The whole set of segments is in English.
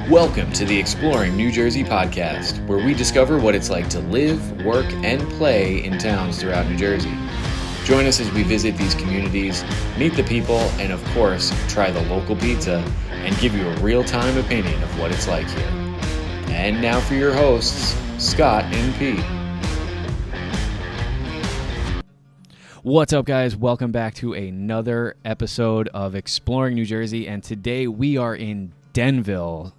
Welcome to the Exploring New Jersey podcast, where we discover what it's like to live, work, and play in towns throughout New Jersey. Join us as we visit these communities, meet the people, and of course, try the local pizza and give you a real-time opinion of what it's like here. And now for your hosts, Scott and Pete. What's up, guys? Welcome back to another episode of Exploring New Jersey, and today we are in Denville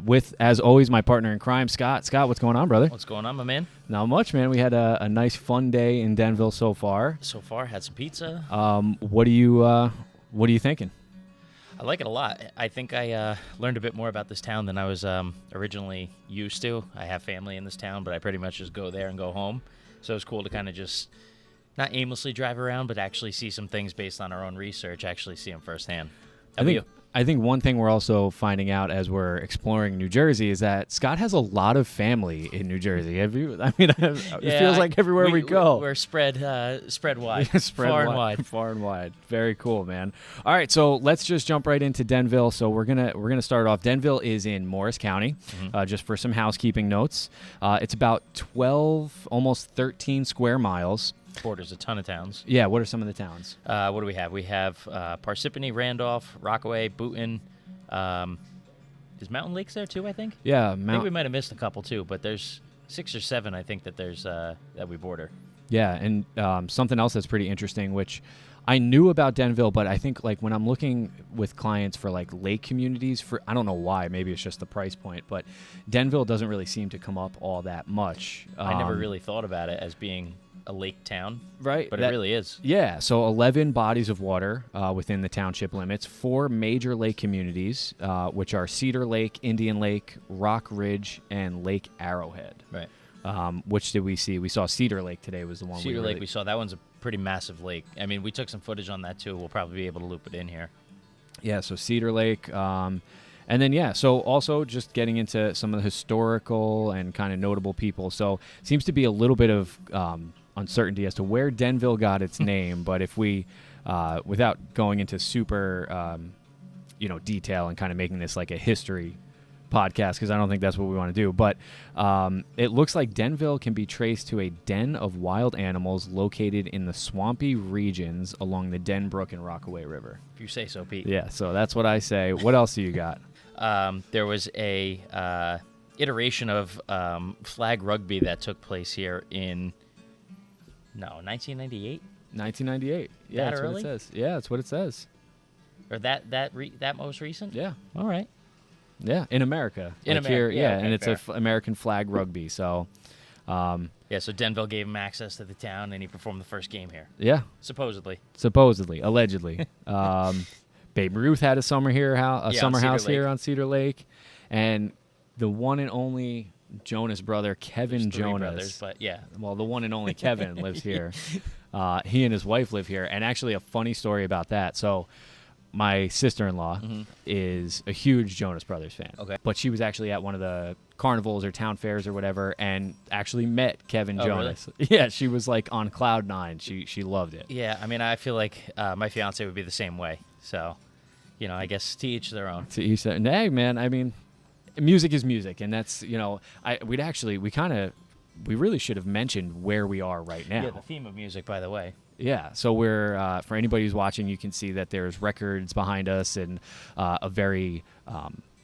with, as always, my partner in crime, Scott. Scott, what's going on, brother? What's going on, my man? Not much, man. We had a nice, fun day in Denville so far. Had some pizza. What are you thinking? I like it a lot. I think I learned a bit more about this town than I was originally used to. I have family in this town, but I pretty much just go there and go home. So it's cool to kind of just not aimlessly drive around, but actually see some things based on our own research, actually see them firsthand. I think one thing we're also finding out as we're exploring New Jersey is that Scott has a lot of family in New Jersey. It feels like everywhere we go. We're spread wide. Far and wide. Very cool, man. All right, so let's just jump right into Denville. So we're gonna start off. Denville is in Morris County. Just for some housekeeping notes, it's about 12, almost 13 square miles. Borders a ton of towns. Yeah, what are some of the towns? What do we have? We have Parsippany, Randolph, Rockaway, Boonton. Is Mountain Lakes there too, I think? Yeah. I think we might have missed a couple too, but there's 6 or 7 I think that there's that we border. Yeah, and something else that's pretty interesting, which I knew about Denville, but I think like when I'm looking with clients for like lake communities, I don't know why, maybe it's just the price point, but Denville doesn't really seem to come up all that much. I never really thought about it as being a lake town, right? But it really is. Yeah, so 11 bodies of water within the township limits, 4 major lake communities, which are Cedar Lake, Indian Lake, Rock Ridge, and Lake Arrowhead. Right. Which did we see? We saw Cedar Lake today was the one. Cedar Lake we saw. That one's a pretty massive lake. I mean, we took some footage on that too. We'll probably be able to loop it in here. Yeah, so Cedar Lake. And then, so also just getting into some of the historical and kind of notable people. So seems to be a little bit of uncertainty as to where Denville got its name. But if we, without going into super, detail and kind of making this like a history podcast, because I don't think that's what we want to do. But it looks like Denville can be traced to a den of wild animals located in the swampy regions along the Den Brook and Rockaway River. If you say so, Pete. Yeah, so that's what I say. What else do you got? There was a iteration of flag rugby that took place here in 1998. 1998. Yeah, that's early? what it says. Yeah, that's what it says. Or that most recent? Yeah. All right. Yeah, in America. In like America. Here, Okay, and it's fair. American flag rugby. So. So Denville gave him access to the town, and he performed the first game here. Yeah. Supposedly, allegedly. Babe Ruth had a summer house here on Cedar Lake, and the one and only Jonas brother, Kevin There's 3 Jonas. brothers, but yeah. Well, the one and only Kevin lives here. He and his wife live here, and actually a funny story about that. So my sister-in-law is a huge Jonas Brothers fan. Okay. But she was actually at one of the carnivals or town fairs or whatever and actually met Kevin Jonas. Really? Yeah, she was like on cloud 9. She loved it. Yeah, I mean, I feel like my fiance would be the same way. So, I guess to each their own. To each their own. Hey, man, I mean, music is music, and that's, we really should have mentioned where we are right now. Yeah, the theme of music, by the way. Yeah, so we're for anybody who's watching, you can see that there's records behind us and a very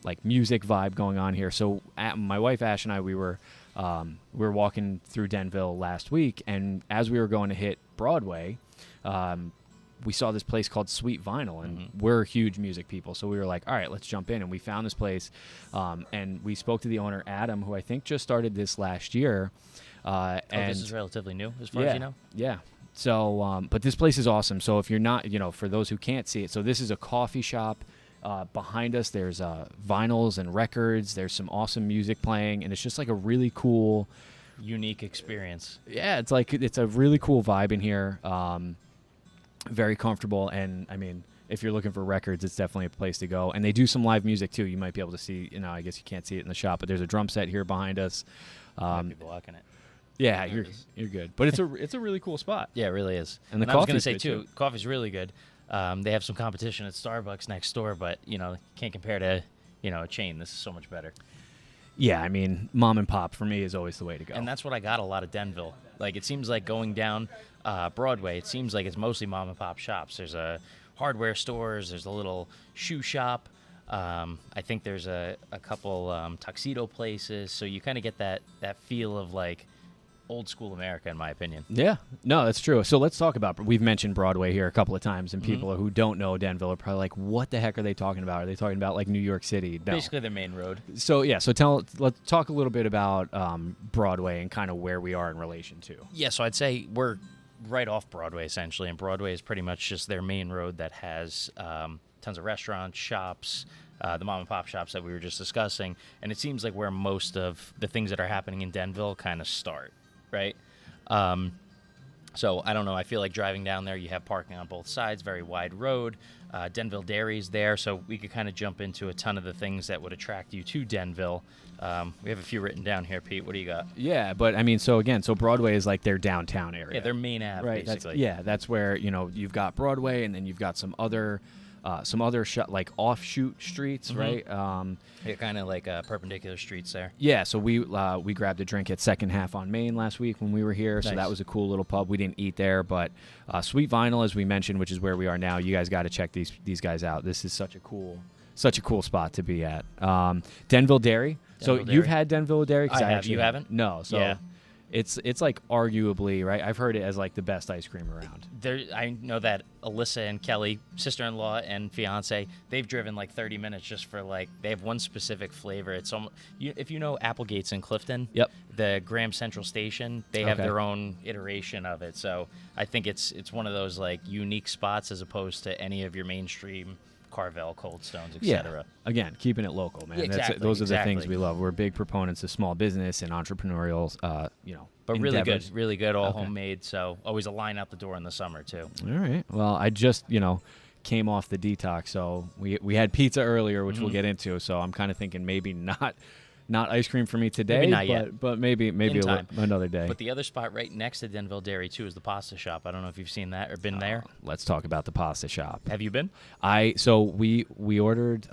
like music vibe going on here. So my wife Ash and I, we were walking through Denville last week, and as we were going to hit Broadway, we saw this place called Sweet Vinyl, and we're huge music people, so we were like, all right, let's jump in. And we found this place, and we spoke to the owner, Adam, who I think just started this last year. And this is relatively new, as far as you know? Yeah. So, but this place is awesome. So if you're not, for those who can't see it, so this is a coffee shop. Behind us, there's vinyls and records. There's some awesome music playing, and it's just like a really cool, unique experience. Yeah, it's a really cool vibe in here. Very comfortable, and I mean, if you're looking for records, it's definitely a place to go. And they do some live music too. You might be able to see, I guess you can't see it in the shop, but there's a drum set here behind us. Might be blocking it. Yeah, you're good. But it's a really cool spot. Yeah, it really is. And I was going to say good too, coffee's really good. They have some competition at Starbucks next door, but can't compare to a chain. This is so much better. Yeah, I mean, mom and pop for me is always the way to go. And that's what I got a lot of Denville. Like, it seems like going down Broadway, it seems like it's mostly mom and pop shops. There's a hardware stores. There's a little shoe shop. I think there's a couple tuxedo places. So you kind of get that feel of, like, old school America, in my opinion. Yeah, no, that's true. So let's talk about, we've mentioned Broadway here a couple of times, and people who don't know Denville are probably like, what the heck are they talking about? Are they talking about like New York City? No. Basically the main road. So yeah, let's talk a little bit about Broadway and kind of where we are in relation to. Yeah, so I'd say we're right off Broadway, essentially, and Broadway is pretty much just their main road that has tons of restaurants, shops, the mom and pop shops that we were just discussing, and it seems like where most of the things that are happening in Denville kind of start. Right? So I don't know. I feel like driving down there, you have parking on both sides, very wide road. Denville Dairy's there, so we could kind of jump into a ton of the things that would attract you to Denville. We have a few written down here, Pete. What do you got? Yeah, but I mean, so Broadway is like their downtown area. Yeah, their main ave, right? basically. That's where you've got Broadway, and then you've got some other like offshoot streets, right? Yeah, kind of like perpendicular streets there. Yeah, so we grabbed a drink at Second Half on Main last week when we were here, so Nice. that was a cool little pub. We didn't eat there, but Sweet Vinyl, as we mentioned, which is where we are now, you guys got to check these guys out. This is such a cool spot to be at. Denville Dairy. So Denville you've Dairy. had Denville Dairy? 'Cause I have. actually You haven't? No. So Yeah. it's like arguably, right? I've heard it as like the best ice cream around. I know that Alyssa and Kelly, sister-in-law and fiance, they've driven like 30 minutes just for like, they have one specific flavor. It's if you know Applegate's in Clifton, Yep. the Graham Central Station, they have Okay. their own iteration of it. So I think it's one of those like unique spots as opposed to any of your mainstream Carvel, Cold Stones, etc. Again, keeping it local, man. Yeah, exactly, Those are the things exactly. we love. We're big proponents of small business and entrepreneurial, But really endeavors. good, really good, all Okay. homemade. So always a line out the door in the summer too. All right. Well, I just, came off the detox, so we had pizza earlier, which we'll get into. So I'm kind of thinking maybe not ice cream for me today, Maybe not yet. but maybe another day. But the other spot right next to Denville Dairy too is the pasta shop. I don't know if you've seen that or been there. Let's talk about the pasta shop. Have you been? So we ordered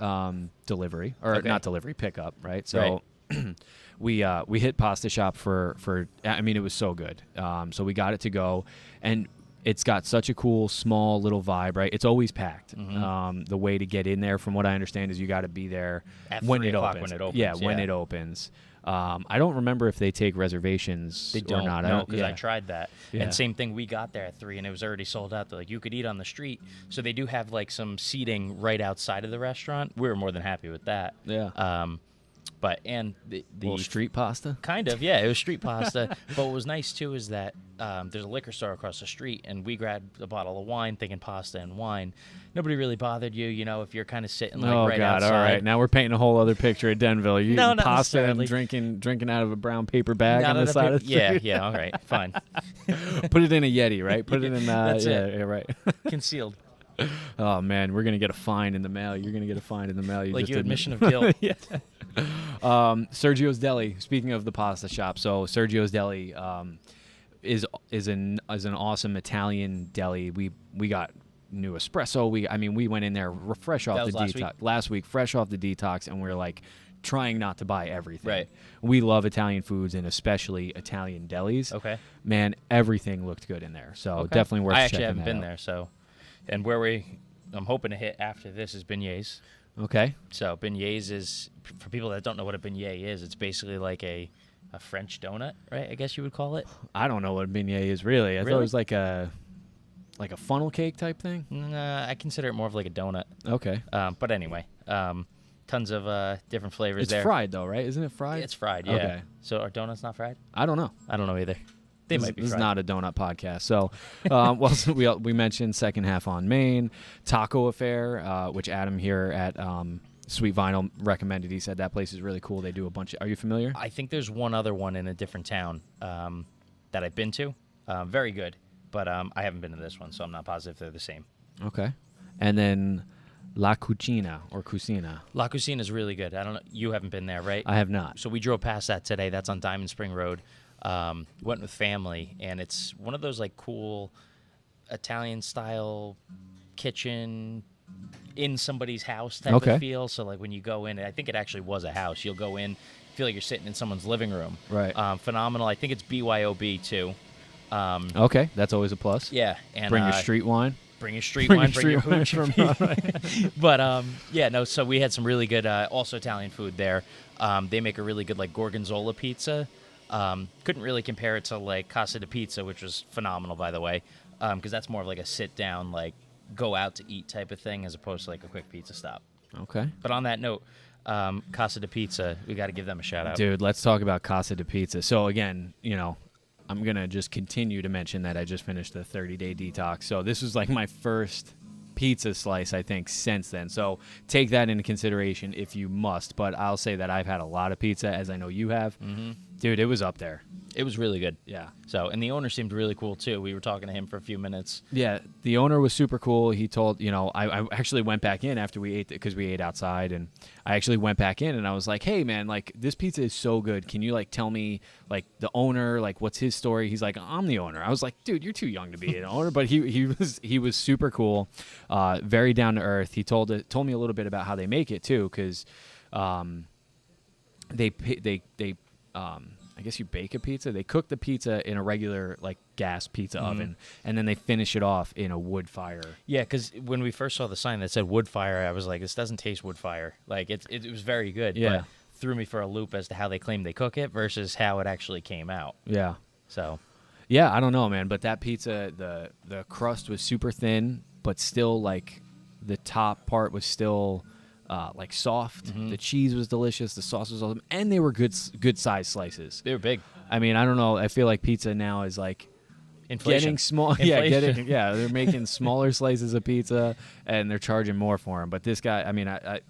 delivery, or Okay. not delivery, pickup, right? So we hit pasta shop for I mean, it was so good. So we got it to go, and it's got such a cool small little vibe, right? It's always packed. The way to get in there, from what I understand, is you got to be there At when 3 it o'clock opens. when it opens, Yeah, when yeah. it opens. I don't remember if they take reservations They don't or not. know because I yeah. tried that. Yeah. And same thing, we got there at 3 and it was already sold out. They're like, you could eat on the street. So they do have like some seating right outside of the restaurant. We were more than happy with that. Yeah. But and the Little street pasta. kind of, yeah, it was street pasta. But what was nice too is that there's a liquor store across the street, and we grabbed a bottle of wine, thinking pasta and wine. Nobody really bothered you, if you're kind of sitting like Oh right God! outside. All right, now we're painting a whole other picture of Denville. You No, eating not pasta and necessarily. drinking out of a brown paper bag Not on the at a side pa- of the yeah, street. yeah, all right, fine. Put it in a Yeti, right? Put it in. That's yeah, it. yeah, right. Concealed, Oh man, we're gonna get a fine in the mail. You're gonna get a fine in the mail. You like just your admit- admission of guilt. Yeah. Sergio's Deli. Speaking of the pasta shop, so Sergio's Deli is an awesome Italian deli. We got new espresso. We went in there fresh off That the was detox last last week, fresh off the detox, and we're like trying not to buy everything. Right. We love Italian foods and especially Italian delis. Okay. Man, everything looked good in there. So Okay. definitely worth I checking actually haven't that been out. there, so. And where I'm hoping to hit after this is beignets. Okay. So beignets is, for people that don't know what a beignet is, it's basically like a French donut, right? I guess you would call it. I don't know what a beignet is really. I thought it Really? was like a funnel cake type thing. Nah, I consider it more of like a donut. Okay. But anyway, tons of different flavors It's there. fried though, right? Isn't it fried? It's fried, yeah. Okay. So are donuts not fried? I don't know. I don't know either. They This, might be this is fried. not a donut podcast. So, so we mentioned Second Half on Main, Taco Affair, which Adam here at Sweet Vinyl recommended. He said that place is really cool. They do a bunch of. Are you familiar? I think there's one other one in a different town that I've been to. Very good, but I haven't been to this one, so I'm not positive they're the same. Okay. And then La Cucina or Cucina. La Cucina is really good. I don't know. You haven't been there, right? I have not. So we drove past that today. That's on Diamond Spring Road. Went with family, and it's one of those like cool Italian style kitchen in somebody's house type of feel. So like when you go in, I think it actually was a house. You'll go in, feel like you're sitting in someone's living room. Right. Phenomenal. I think it's BYOB too. Okay, that's always a plus. Yeah, and bring your street wine. Bring your street wine. Bring your hooch. But yeah, no. So we had some really good, also Italian food there. They make a really good like gorgonzola pizza. Couldn't really compare it to like Casa de Pizza, which was phenomenal, by the way, because that's more of like a sit down, like go out to eat type of thing, as opposed to like a quick pizza stop. Okay. But on that note, Casa de Pizza, we got to give them a shout out. Dude, let's talk about Casa de Pizza. So again, I'm going to just continue to mention that I just finished a 30-day detox. So this was like my first pizza slice, I think, since then. So take that into consideration if you must. But I'll say that I've had a lot of pizza, as I know you have. Mm-hmm. Dude, it was up there. It was really good. Yeah. So, and the owner seemed really cool too. We were talking to him for a few minutes. Yeah, the owner was super cool. He told, I actually went back in after we ate, because we ate outside, and I actually went back in and I was like, hey man, like this pizza is so good. Can you like tell me like the owner, like what's his story? He's like, I'm the owner. I was like, dude, you're too young to be an owner, but he was super cool, very down to earth. He told me a little bit about how they make it too, because they I guess you bake a pizza. They cook the pizza in a regular like gas pizza oven, and then they finish it off in a wood fire. Yeah, because when we first saw the sign that said wood fire, I was like, this doesn't taste wood fire. Like it was very good. Yeah. But threw me for a loop as to how they claim they cook it versus how it actually came out. Yeah. So. Yeah, I don't know, man, but that pizza, the crust was super thin, but still like the top part was still like soft. Mm-hmm. The cheese was delicious. The sauce was awesome, and they were good size slices. They were big. I mean, I don't know. I feel like pizza now is like inflation. Getting small. Inflation. Yeah, they're making smaller slices of pizza, and they're charging more for them. But this guy, I mean, I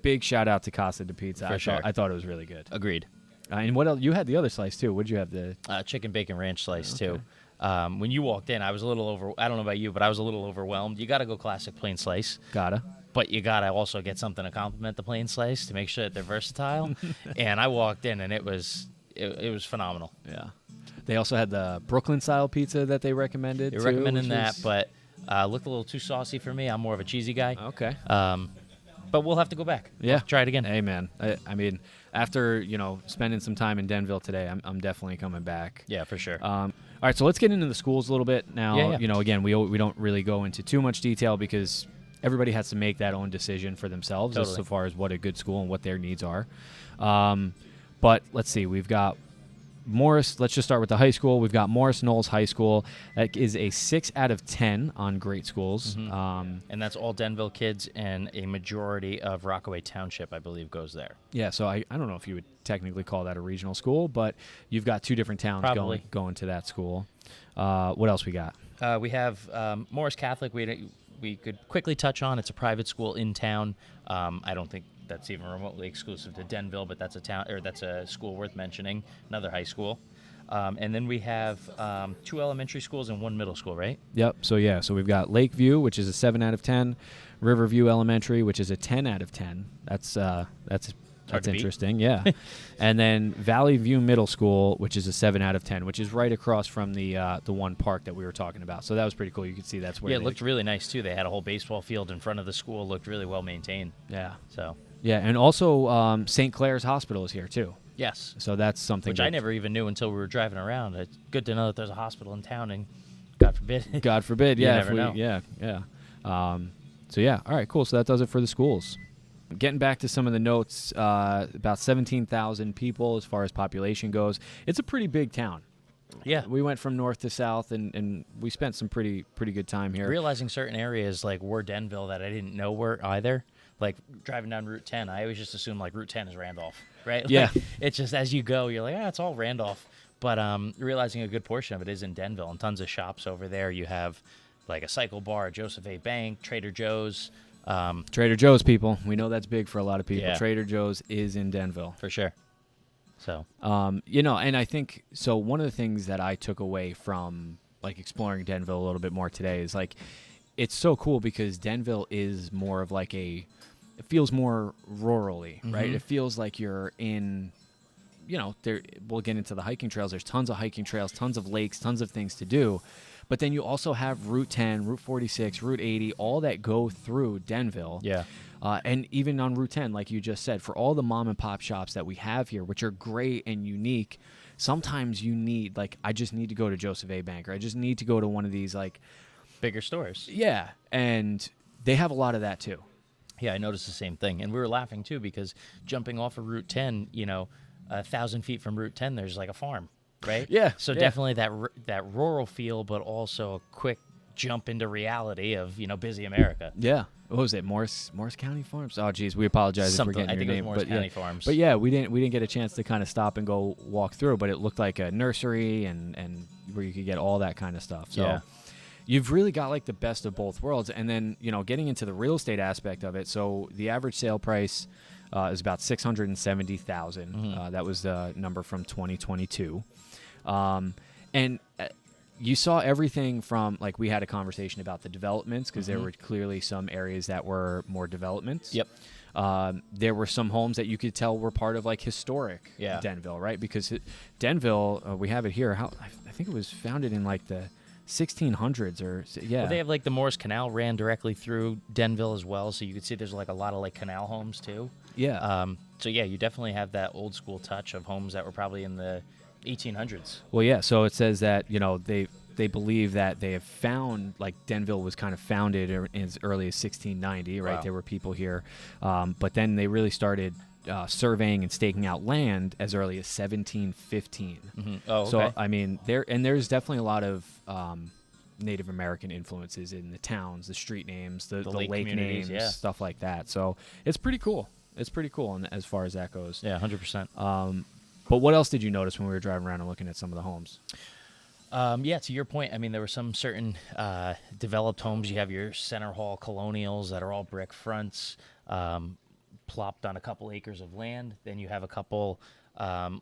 big shout out to Casa de Pizza. For sure. I thought it was really good. Agreed. And what else? You had the other slice too. What'd you have? The chicken bacon ranch slice too. When you walked in, I was a little I don't know about you, but I was a little overwhelmed. You got to go classic plain slice. Gotta. But you got to also get something to complement the plain slice to make sure that they're versatile. And I walked in, and it was phenomenal. Yeah. They also had the Brooklyn-style pizza that they recommended. They were recommending that, but looked a little too saucy for me. I'm more of a cheesy guy. Okay. But we'll have to go back. Yeah. Try it again. Hey, man. I mean, after, spending some time in Denville today, I'm definitely coming back. Yeah, for sure. All right, so let's get into the schools a little bit now. Yeah. Again, we don't really go into too much detail because everybody has to make that own decision for themselves as far as what a good school and what their needs are. But let's see. We've got Morris. Let's just start with the high school. We've got Morris Knowles High School. That is a 6 out of 10 on great schools. Mm-hmm. And that's all Denville kids, and a majority of Rockaway Township, I believe, goes there. Yeah, so I don't know if you would technically call that a regional school, but you've got 2 different towns going to that school. What else we got? We have Morris Catholic. We could quickly touch on. It's a private school in town. I don't think that's even remotely exclusive to Denville, but that's a school worth mentioning. Another high school, and then we have 2 elementary schools and 1 middle school, right? Yep. So we've got Lakeview, which is a 7 out of 10, Riverview Elementary, which is a 10 out of 10. That's interesting, yeah. And then Valley View Middle School, which is a 7 out of 10, which is right across from the one park that we were talking about. So that was pretty cool. You could see that's where. Yeah, it looked really nice too. They had a whole baseball field in front of the school. Looked really well maintained. Yeah. So. Yeah, and also St. Clair's Hospital is here too. Yes. So that's something which I never even knew until we were driving around. It's good to know that there's a hospital in town, and God forbid. God forbid. Yeah. You never know. Yeah. So yeah. All right. Cool. So that does it for the schools. Getting back to some of the notes, about 17,000 people as far as population goes. It's a pretty big town. Yeah. We went from north to south, and we spent some pretty good time here. Realizing certain areas like were Denville that I didn't know were either. Like driving down Route 10, I always just assumed like Route 10 is Randolph, right? Yeah. Like, it's just as you go, you're like, it's all Randolph. But realizing a good portion of it is in Denville, and tons of shops over there. You have like a cycle bar, Joseph A. Bank, Trader Joe's. Trader Joe's, people. We know that's big for a lot of people. Yeah. Trader Joe's is in Denville. For sure. So. And I think, so one of the things that I took away from like exploring Denville a little bit more today is like, it's so cool because Denville is more of like it feels more rurally, right? It feels like you're in, we'll get into the hiking trails. There's tons of hiking trails, tons of lakes, tons of things to do. But then you also have Route 10, Route 46, Route 80, all that go through Denville. Yeah. And even on Route 10, like you just said, for all the mom and pop shops that we have here, which are great and unique, sometimes you need, like, I just need to go to Joseph A. Bank, or I just need to go to one of these, like, bigger stores. Yeah, and they have a lot of that too. Yeah, I noticed the same thing. And we were laughing too, because jumping off of Route 10, 1,000 feet from Route 10, there's like a farm, right? Yeah. So definitely that rural feel, but also a quick jump into reality of, busy America. Yeah. What was it? Morris County Farms? Oh, geez, we apologize if we're getting I think your it name. was Morris County Farms. But yeah, we didn't get a chance to kind of stop and go walk through, but it looked like a nursery and where you could get all that kind of stuff. So Yeah. You've really got like the best of both worlds. And then, getting into the real estate aspect of it. So the average sale price is about $670,000. That was the number from 2022. And you saw everything from, like, we had a conversation about the developments, because there were clearly some areas that were more developments. Yep. There were some homes that you could tell were part of, like, historic Denville, right? Because Denville, we have it here. I think it was founded in like the 1600s or Well, they have like the Morris Canal ran directly through Denville as well, so you could see there's like a lot of like canal homes too. Yeah. So yeah, you definitely have that old school touch of homes that were probably in the 1800s. Well, yeah. So it says that they believe that they have found, like, Denville was kind of founded as early as 1690, right? Wow. There were people here, but then they really started surveying and staking out land as early as 1715. Oh, okay. So I mean, there's definitely a lot of Native American influences in the towns, the street names, the lake names, stuff like that. So it's pretty cool. It's pretty cool as far as that goes. Yeah, 100%. But what else did you notice when we were driving around and looking at some of the homes? Yeah, to your point, I mean, there were some certain developed homes. You have your center hall colonials that are all brick fronts, plopped on a couple acres of land. Then you have a couple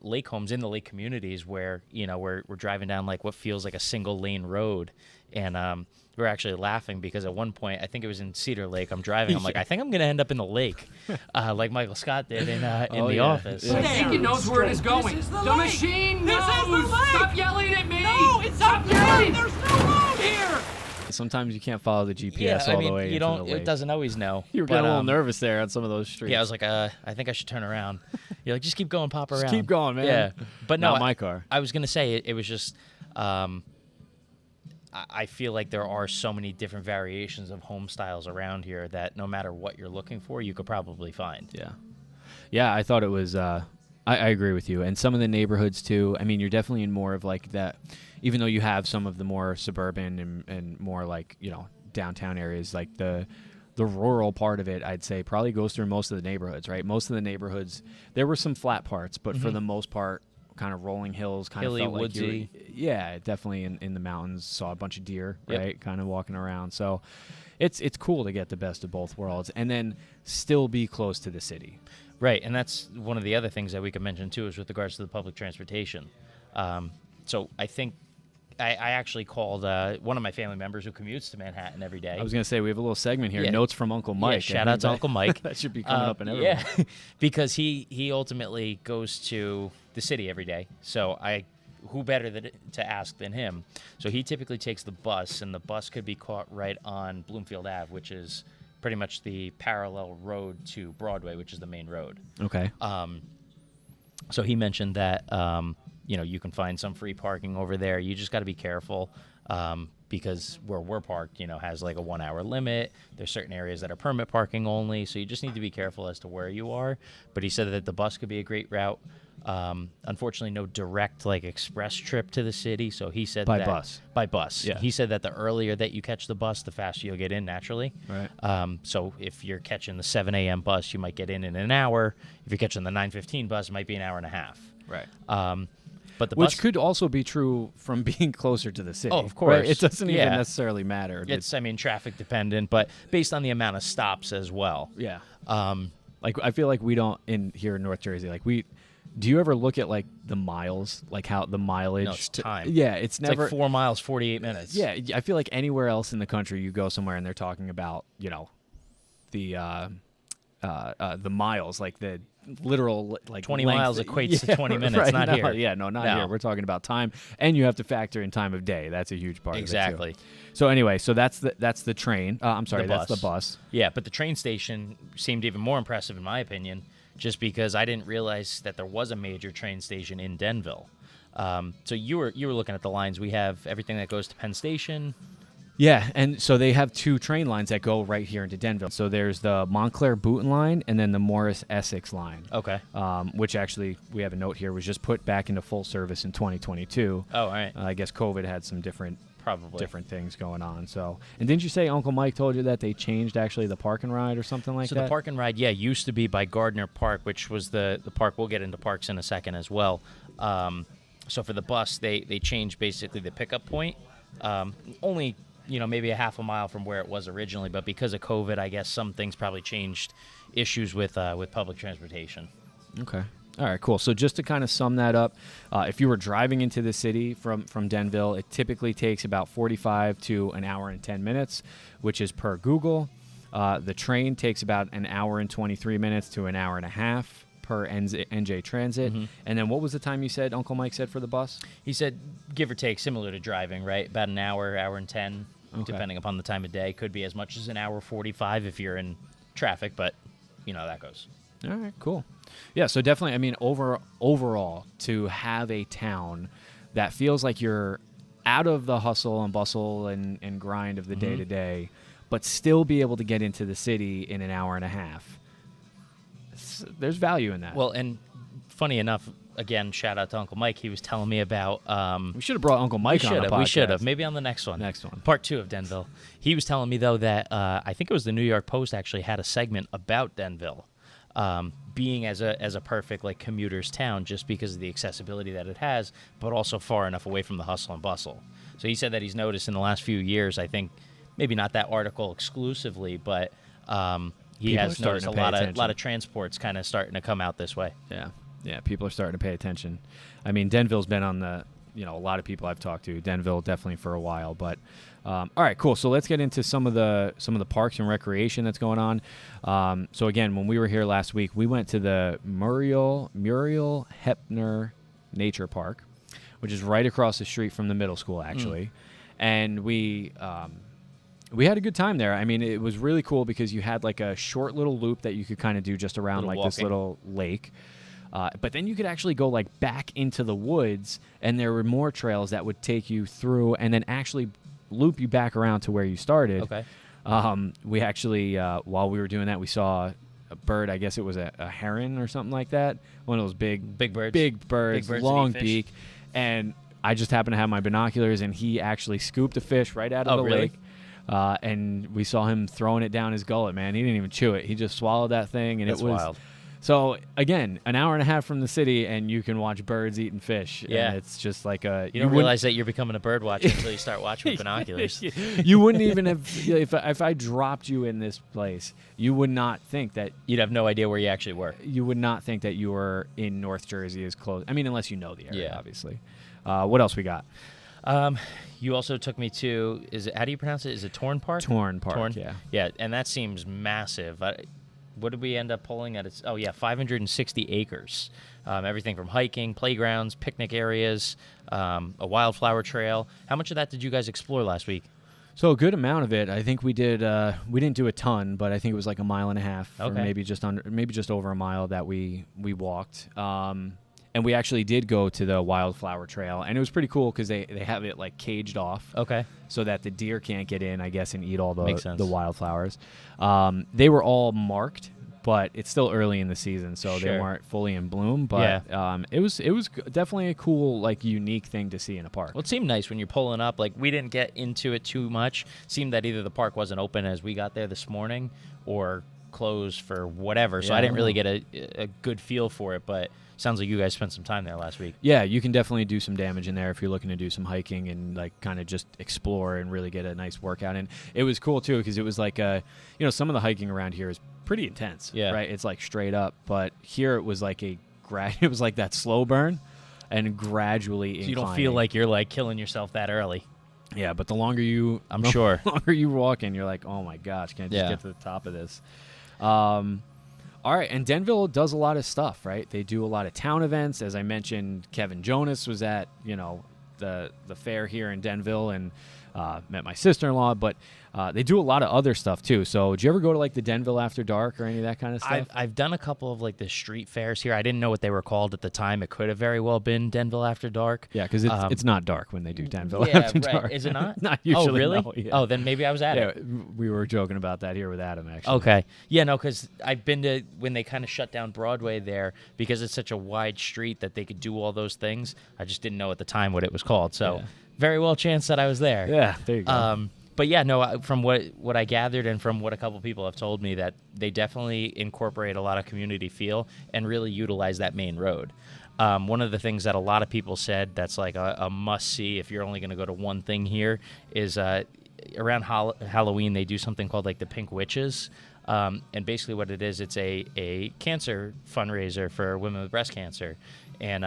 lake homes in the lake communities where, we're driving down like what feels like a single lane road. And we're actually laughing because at one point, I think it was in Cedar Lake, I'm driving. I'm like, I think I'm going to end up in the lake, like Michael Scott did in The Office. I think it knows where it is going. The machine knows. Stop yelling at me. No, it's stop yelling. There's no road here. Sometimes you can't follow the GPS all the way you into don't. the lake. It doesn't always know. You were getting a little nervous there on some of those streets. Yeah, I was like, I think I should turn around. You're like, just keep going, pop around. Just keep going, man. Yeah, but no, not my car. I was gonna say it was just. I feel like there are so many different variations of home styles around here that no matter what you're looking for, you could probably find. Yeah, I thought it was. I agree with you, and some of the neighborhoods too. I mean, you're definitely in more of like that. Even though you have some of the more suburban and more like downtown areas, like the rural part of it, I'd say probably goes through most of the neighborhoods, right? Most of the neighborhoods, there were some flat parts, but for the most part, kind of rolling hills, kind hilly, of felt woodsy. like yeah, definitely in the mountains. Saw a bunch of deer, right? Kind of walking around. So it's cool to get the best of both worlds and then still be close to the city. Right, and that's one of the other things that we could mention too is with regards to the public transportation. So I think I actually called one of my family members who commutes to Manhattan every day. I was going to say, we have a little segment here, Notes from Uncle Mike. Yeah, shout out to Uncle Mike. That should be coming up in everyone. Yeah, because he ultimately goes to the city every day. So who better to ask than him? So he typically takes the bus, and the bus could be caught right on Bloomfield Ave, which is pretty much the parallel road to Broadway, which is the main road. Okay. So he mentioned that you can find some free parking over there. You just got to be careful because where we're parked, has like a 1 hour limit. There's certain areas that are permit parking only, so you just need to be careful as to where you are. But he said that the bus could be a great route. Unfortunately, no direct like express trip to the city. So he said by bus. Yeah. He said that the earlier that you catch the bus, the faster you'll get in naturally. Right. So if you're catching the 7 a.m. bus, you might get in an hour. If you're catching the 9:15 bus, it might be an hour and a half. Right. But the Which bus could also be true from being closer to the city. Oh, of course. Right? It doesn't even necessarily matter. It's traffic dependent, but based on the amount of stops as well. Yeah. Like I feel like we don't here in North Jersey. Like do you ever look at like the miles, like how the mileage? No, it's time. Yeah, it's never like 4 miles, 48 minutes. Yeah, I feel like anywhere else in the country, you go somewhere and they're talking about the the miles, like the literal like 20 length. miles equates to 20 minutes, right, not no, here. Yeah, no, not No. here. We're talking about time, and you have to factor in time of day. That's a huge part Exactly. of it too. So anyway, so that's the train. I'm sorry, that's the bus. Yeah, but the train station seemed even more impressive in my opinion, just because I didn't realize that there was a major train station in Denville. So you were looking at the lines. We have everything that goes to Penn Station. Yeah, and so they have two train lines that go right here into Denville. So there's the Montclair Boonton line and then the Morris Essex line. Okay. Which actually, we have a note here, was just put back into full service in 2022. Oh, all right. I guess COVID had some different Probably. things going on. So, and didn't you say Uncle Mike told you that they changed actually the park and ride or something like that? So the park and ride, yeah, used to be by Gardner Park, which was the park. We'll get into parks in a second as well. So for the bus, they changed basically the pickup point. Only, maybe a half a mile from where it was originally, but because of COVID, I guess some things probably changed issues with public transportation. Okay. All right, cool. So just to kind of sum that up, if you were driving into the city from Denville, it typically takes about 45 to an hour and 10 minutes, which is per Google. The train takes about an hour and 23 minutes to an hour and a half per NJ Transit. Mm-hmm. And then what was the time you said Uncle Mike said for the bus? He said, give or take, similar to driving, right? About an hour, hour and 10, Okay. depending upon the time of day. Could be as much as an hour 45 if you're in traffic, but that goes. All right, cool. Yeah, so definitely, I mean, overall, to have a town that feels like you're out of the hustle and bustle and grind of the day-to-day, but still be able to get into the city in an hour and a half, there's value in that. Well, and funny enough, again, shout out to Uncle Mike. He was telling me about... we should have brought Uncle Mike on the podcast. We should have. Maybe on the next one. Part 2 of Denville. He was telling me, though, that I think it was the New York Post actually had a segment about Denville. Being as a perfect like commuter's town just because of the accessibility that it has, but also far enough away from the hustle and bustle. So he said that he's noticed in the last few years, I think maybe not that article exclusively, but he has noticed a lot of transports kind of starting to come out this way. Yeah, people are starting to pay attention. I mean, Denville's been on the, a lot of people I've talked to, Denville definitely for a while, but all right, cool. So let's get into some of the parks and recreation that's going on. So again, when we were here last week, we went to the Muriel Hepner Nature Park, which is right across the street from the middle school, actually. And we had a good time there. I mean, it was really cool because you had like a short little loop that you could kind of do just around like this little lake. But then you could actually go like back into the woods, and there were more trails that would take you through and then actually loop you back around to where you started. Okay. We actually, while we were doing that, we saw a bird. I guess it was a heron or something like that. One of those big birds. Big birds, long that eat beak. And I just happened to have my binoculars, and he actually scooped a fish right out of the lake. And we saw him throwing it down his gullet, man. He didn't even chew it. He just swallowed that thing, and That's it was wild. So again, an hour and a half from the city, and you can watch birds eating fish. Yeah, and it's just like a. You don't realize that you're becoming a bird watcher until you start watching with binoculars. You wouldn't even have if I dropped you in this place, you would not think that you'd have no idea where you actually were. You would not think that you were in North Jersey as close. I mean, unless you know the area, Yeah. obviously. What else we got? You also took me to how do you pronounce it? Is it Torn Park? Torn Park. Yeah. Yeah, and that seems massive. What did we end up pulling at? 560 acres. Everything from hiking, playgrounds, picnic areas, a wildflower trail. How much of that did you guys explore last week? So a good amount of it. I think we did. We didn't do a ton, but I think it was like a mile and a half, or maybe just over a mile that we walked. And we actually did go to the wildflower trail, and it was pretty cool because they have it like caged off, so that the deer can't get in, I guess, and eat all the wildflowers. They were all marked, but it's still early in the season, so they weren't fully in bloom. But it was definitely a cool, like, unique thing to see in a park. Well, it seemed nice when you're pulling up. Like, we didn't get into it too much. It seemed that either the park wasn't open as we got there this morning, or closed for whatever. So I didn't really get a good feel for it, but sounds like you guys spent some time there last week. Yeah, you can definitely do some damage in there if you're looking to do some hiking and like kind of just explore and really get a nice workout. And it was cool too because it was like some of the hiking around here is pretty intense. Yeah, right. It's like straight up, but here it was like it was like that slow burn and gradually. So you don't feel like you're like killing yourself that early. Yeah, but the longer you sure. The longer you walk in, you're like, oh my gosh, can I just get to the top of this? All right, and Denville does a lot of stuff, right? They do a lot of town events. As I mentioned, Kevin Jonas was at, the fair here in Denville and met my sister-in-law, but they do a lot of other stuff too. So did you ever go to like the Denville After Dark or any of that kind of stuff? I've done a couple of like the street fairs here. I didn't know what they were called at the time. It could have very well been Denville After Dark. Yeah, because it's not dark when they do Denville Yeah, After right. Dark. Is it not? Not usually. Oh, really? No, yeah. Oh, then maybe I was at it. We were joking about that here with Adam, actually. Okay. Yeah, no, because I've been to when they kind of shut down Broadway there because it's such a wide street that they could do all those things. I just didn't know at the time what it was called. So Yeah. very well chance that I was there. Yeah, there you go. But yeah, no, from what I gathered and from what a couple people have told me, that they definitely incorporate a lot of community feel and really utilize that main road. One of the things that a lot of people said that's like a must-see if you're only going to go to one thing here is around Halloween they do something called like the Pink Witches. And basically what it is, it's a cancer fundraiser for women with breast cancer. And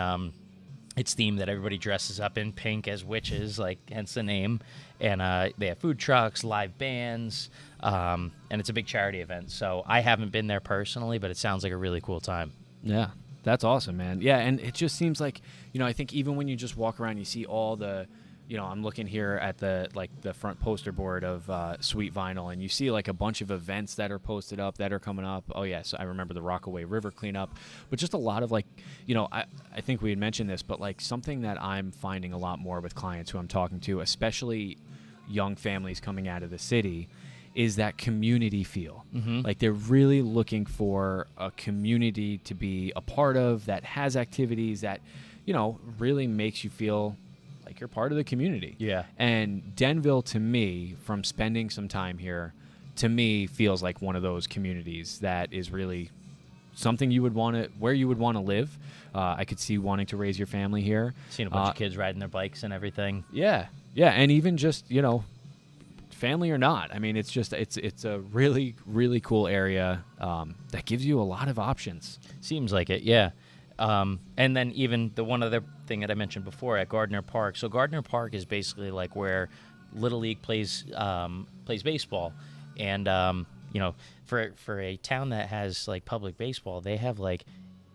it's themed that everybody dresses up in pink as witches, like hence the name. And they have food trucks, live bands, and it's a big charity event. So I haven't been there personally, but it sounds like a really cool time. Yeah, that's awesome, man. Yeah, and it just seems like, I think even when you just walk around, you see all the, I'm looking here at the front poster board of Sweet Vinyl, and you see like a bunch of events that are posted up that are coming up. Oh yes, I remember the Rockaway River cleanup, but just a lot of like, I think we had mentioned this, but like something that I'm finding a lot more with clients who I'm talking to, especially young families coming out of the city, is that community feel. Mm-hmm. Like they're really looking for a community to be a part of that has activities that, really makes you feel like you're part of the community. Yeah. And Denville, to me, from spending some time here, to me feels like one of those communities that is really something you would want to, where you would want to live. I could see wanting to raise your family here. Seen a bunch of kids riding their bikes and everything. Yeah. Yeah. And even just, family or not. I mean, it's just, it's a really, really cool area that gives you a lot of options. Seems like it, yeah. And then even the one other thing that I mentioned before at Gardner Park. So Gardner Park is basically like where Little League plays baseball. And, for a town that has like public baseball, they have like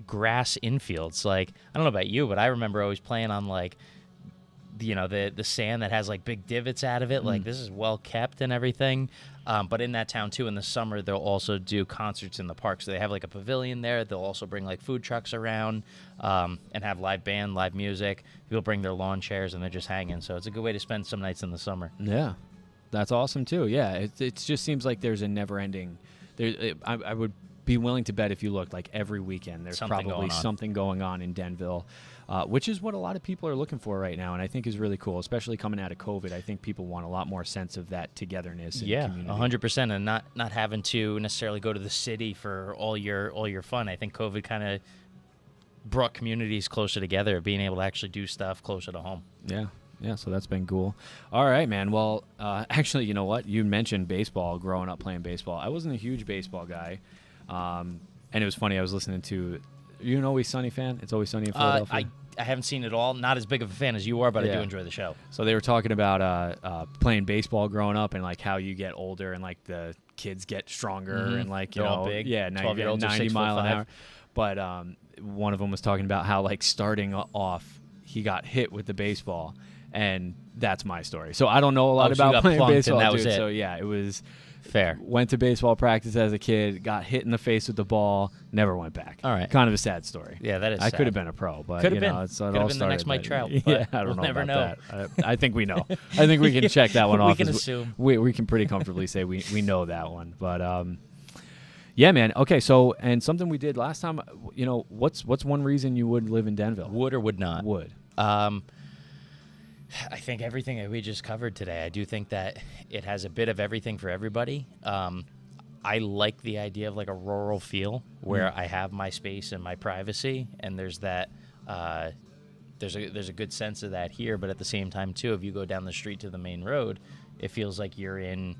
grass infields. Like, I don't know about you, but I remember always playing on like, the sand that has like big divots out of it. Like this is well kept and everything. But in that town too, in the summer, they'll also do concerts in the park. So they have like a pavilion there. They'll also bring like food trucks around and have live band, live music. People bring their lawn chairs and they're just hanging. So it's a good way to spend some nights in the summer. Yeah, that's awesome too. Yeah, it just seems like there's a never-ending. I would be willing to bet if you looked like every weekend, there's probably something going on in Denville. Which is what a lot of people are looking for right now, and I think is really cool, especially coming out of COVID. I think people want a lot more sense of that togetherness. Yeah, and 100%, and not having to necessarily go to the city for all your fun. I think COVID kind of brought communities closer together, being able to actually do stuff closer to home. Yeah, so that's been cool. All right, man. Well, actually, you know what? You mentioned baseball, growing up playing baseball. I wasn't a huge baseball guy, and it was funny. I was listening to. You an Always Sunny fan? It's Always Sunny in Philadelphia. I haven't seen it all. Not as big of a fan as you are, but I do enjoy the show. So they were talking about playing baseball growing up and like how you get older and like the kids get stronger and like They're all big. Yeah, now you get 90 mile an hour. But one of them was talking about how like starting off, he got hit with the baseball, and that's my story. So I don't know a lot about playing baseball. And that was it. So yeah, it was. Fair. Went to baseball practice as a kid, got hit in the face with the ball, never went back. All right. Kind of a sad story. Yeah, that is I sad. could have been a pro, but could have been. Could have been the next Mike Trout. Yeah, I don't know never about that. I think we know. I think we can check that one off. We can assume. We can pretty comfortably say we know that one. But yeah, man. Okay, so and something we did last time, what's one reason you would live in Denville? Would or would not? Would. I think everything that we just covered today. I do think that it has a bit of everything for everybody. I like the idea of like a rural feel where I have my space and my privacy, and there's that. There's a good sense of that here, but at the same time too, if you go down the street to the main road, it feels like you're in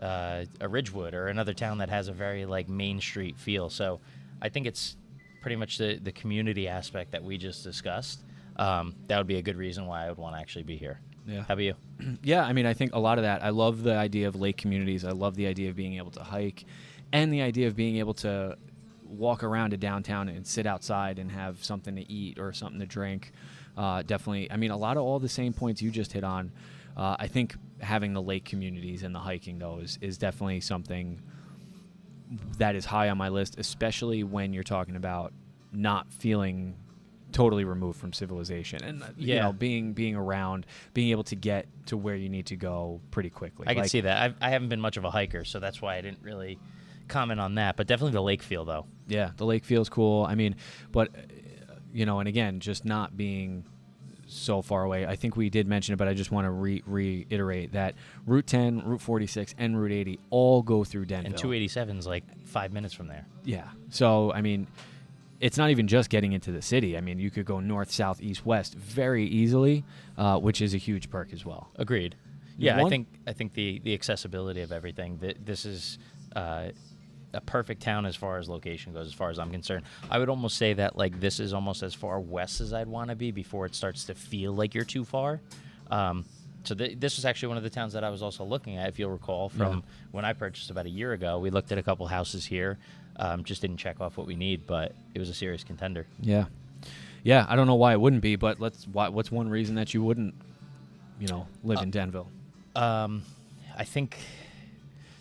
a Ridgewood or another town that has a very like Main Street feel. So I think it's pretty much the community aspect that we just discussed. That would be a good reason why I would want to actually be here. Yeah. How about you? Yeah, I mean, I think a lot of that. I love the idea of lake communities. I love the idea of being able to hike and the idea of being able to walk around to downtown and sit outside and have something to eat or something to drink. Definitely, I mean, a lot of all the same points you just hit on. I think having the lake communities and the hiking, though, is definitely something that is high on my list, especially when you're talking about not feeling totally removed from civilization and you know, being around, being able to get to where you need to go pretty quickly. I can see that. I haven't been much of a hiker, so that's why I didn't really comment on that. But definitely the lake feel, though. Yeah, the lake feels cool. I mean, but you know, and again, just not being so far away. I think we did mention it, but I just want to reiterate that Route 10, Route 46, and Route 80 all go through Denville. And 287 is like 5 minutes from there. Yeah. So, I mean, it's not even just getting into the city. I mean, you could go north, south, east, west very easily, which is a huge perk as well. Agreed. Yeah, I think the accessibility of everything. This is a perfect town as far as location goes, as far as I'm concerned. I would almost say that like this is almost as far west as I'd want to be before it starts to feel like you're too far. So this was actually one of the towns that I was also looking at, if you'll recall, from when I purchased about a year ago. We looked at a couple houses here, just didn't check off what we need, but it was a serious contender. Yeah. Yeah, I don't know why it wouldn't be, but what's one reason that you wouldn't, you know, live in Denville? I think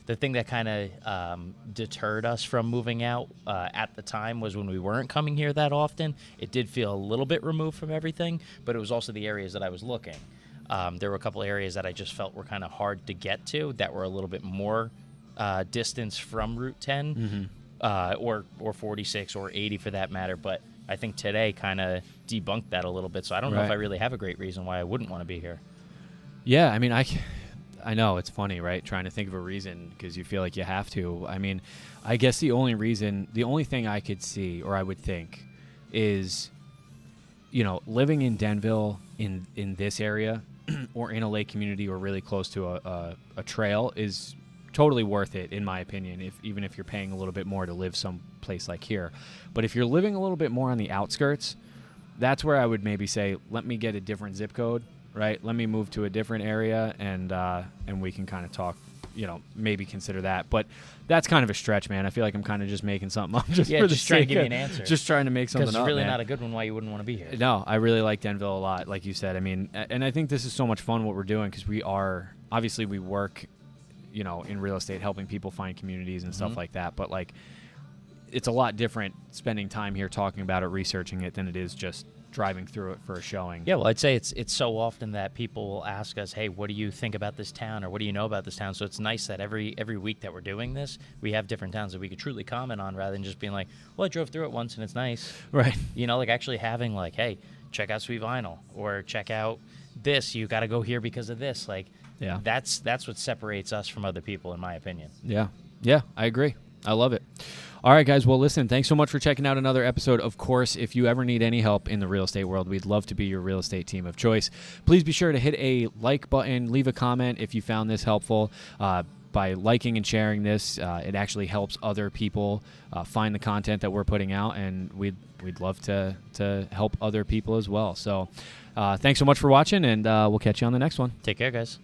the thing that kind of deterred us from moving out at the time was when we weren't coming here that often. It did feel a little bit removed from everything, but it was also the areas that I was looking. There were a couple areas that I just felt were kind of hard to get to that were a little bit more distance from Route 10 or 46 or 80 for that matter. But I think today kind of debunked that a little bit. So I don't know if I really have a great reason why I wouldn't want to be here. Yeah, I mean, I know it's funny, right? Trying to think of a reason because you feel like you have to. I mean, I guess the only thing I could see or I would think is, you know, living in Denville in this area or in a lake community or really close to a trail is totally worth it, in my opinion, even if you're paying a little bit more to live someplace like here. But if you're living a little bit more on the outskirts, that's where I would maybe say, let me get a different zip code. Right, let me move to a different area, and we can kind of talk. You know, maybe consider that, but that's kind of a stretch, man. I feel like I'm kind of just making something up, just trying to give you an answer, just trying to make something up. Because it's really man. not a good one. Why you wouldn't want to be here? No, I really like Denville a lot, like you said. I mean, and I think this is so much fun what we're doing because we work, you know, in real estate, helping people find communities and stuff like that. But like, it's a lot different spending time here talking about it, researching it, than it is just driving through it for a showing. Yeah, well, I'd say it's so often that people will ask us, hey, what do you think about this town, or what do you know about this town? So it's nice that every week that we're doing this, we have different towns that we could truly comment on rather than just being like, well, I drove through it once and it's nice. Right. You know, like actually having like, hey, check out Sweet Vinyl, or check out this, you got to go here because of this. Like, yeah, that's what separates us from other people, in my opinion. Yeah, I agree. I love it. All right, guys. Well, listen, thanks so much for checking out another episode. Of course, if you ever need any help in the real estate world, we'd love to be your real estate team of choice. Please be sure to hit a like button, leave a comment if you found this helpful. By liking and sharing this, it actually helps other people find the content that we're putting out, and we'd love to help other people as well. So thanks so much for watching, and we'll catch you on the next one. Take care, guys.